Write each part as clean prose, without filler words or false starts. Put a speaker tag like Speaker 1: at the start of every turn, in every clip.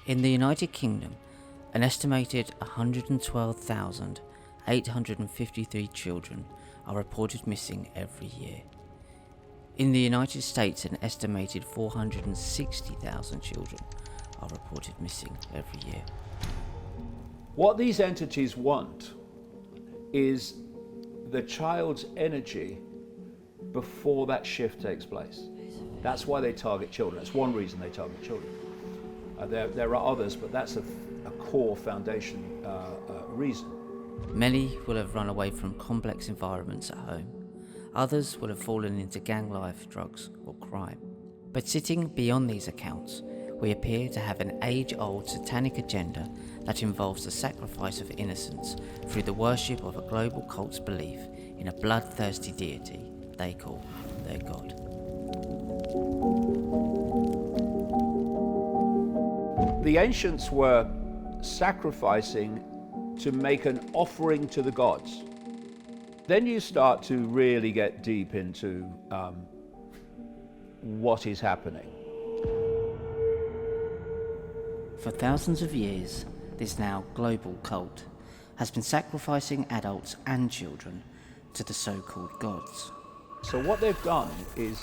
Speaker 1: In the United Kingdom, an estimated 112,853 children are reported missing every year. In the United States, an estimated 460,000 children are reported missing every year.
Speaker 2: What these entities want is the child's energy before that shift takes place. That's why they target children. That's one reason they target children. There are others, but that's a core foundation reason.
Speaker 1: Many will have run away from complex environments at home. Others will have fallen into gang life, drugs, or crime. But sitting beyond these accounts, we appear to have an age-old satanic agenda that involves the sacrifice of innocence through the worship of a global cult's belief in a bloodthirsty deity they call their God.
Speaker 2: The ancients were sacrificing to make an offering to the gods. Then you start to really get deep into what is happening.
Speaker 1: For thousands of years, this now global cult has been sacrificing adults and children to the so-called gods.
Speaker 2: So what they've done is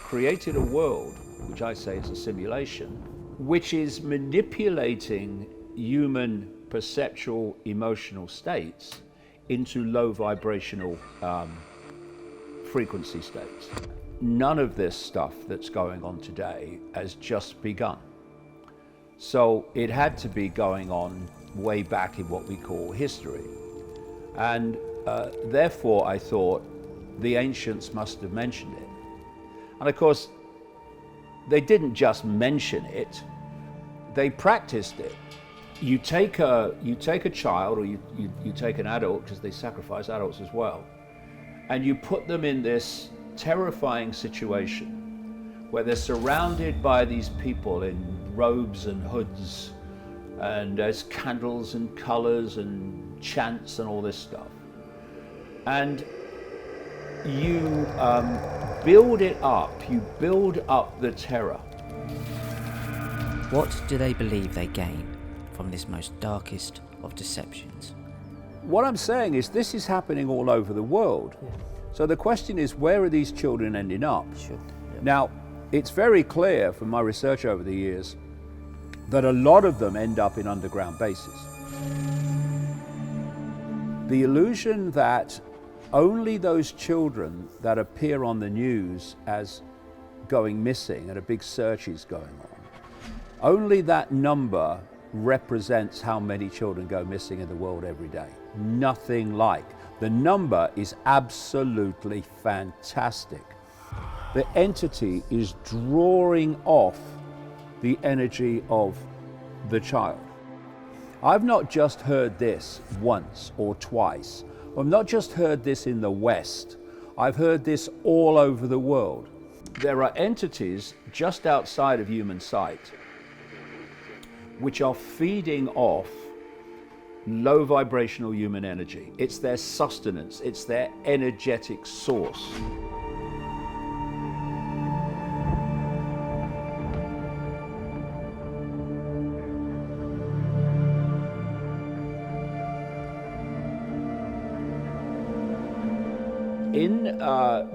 Speaker 2: created a world, which I say is a simulation, which is manipulating human perceptual emotional states into low vibrational frequency states. None of this stuff that's going on today has just begun. So it had to be going on way back in what we call history. And therefore I thought the ancients must have mentioned it. And of course, they didn't just mention it, they practiced it. You take a child, or you take an adult, because they sacrifice adults as well, and you put them in this terrifying situation where they're surrounded by these people in robes and hoods, and there's candles and colors and chants and all this stuff. And you build it up, you build up the terror.
Speaker 1: What do they believe they gain from this most darkest of deceptions?
Speaker 2: What I'm saying is this is happening all over the world. Yeah. So the question is, where are these children ending up?
Speaker 1: Sure. Yeah.
Speaker 2: Now, it's very clear from my research over the years that a lot of them end up in underground bases. The illusion that only those children that appear on the news as going missing and a big search is going on, only that number represents how many children go missing in the world every day. Nothing like. The number is absolutely fantastic. The entity is drawing off the energy of the child. I've not just heard this once or twice. I've not just heard this in the West. I've heard this all over the world. There are entities just outside of human sight which are feeding off low vibrational human energy. It's their sustenance, it's their energetic source. In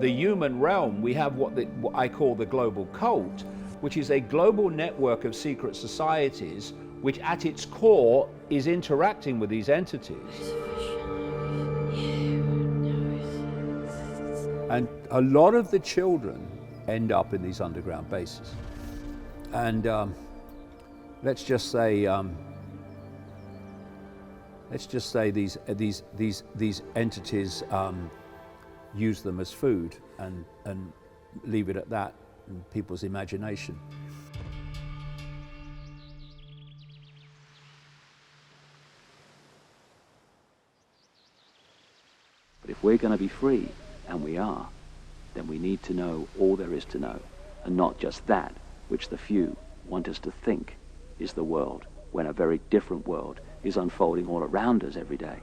Speaker 2: the human realm, we have what I call the global cult, which is a global network of secret societies which at its core is interacting with these entities. And a lot of the children end up in these underground bases. And let's just say these entities use them as food and leave it at that in people's imagination.
Speaker 3: But if we're going to be free, and we are, then we need to know all there is to know, and not just that which the few want us to think is the world, when a very different world is unfolding all around us every day.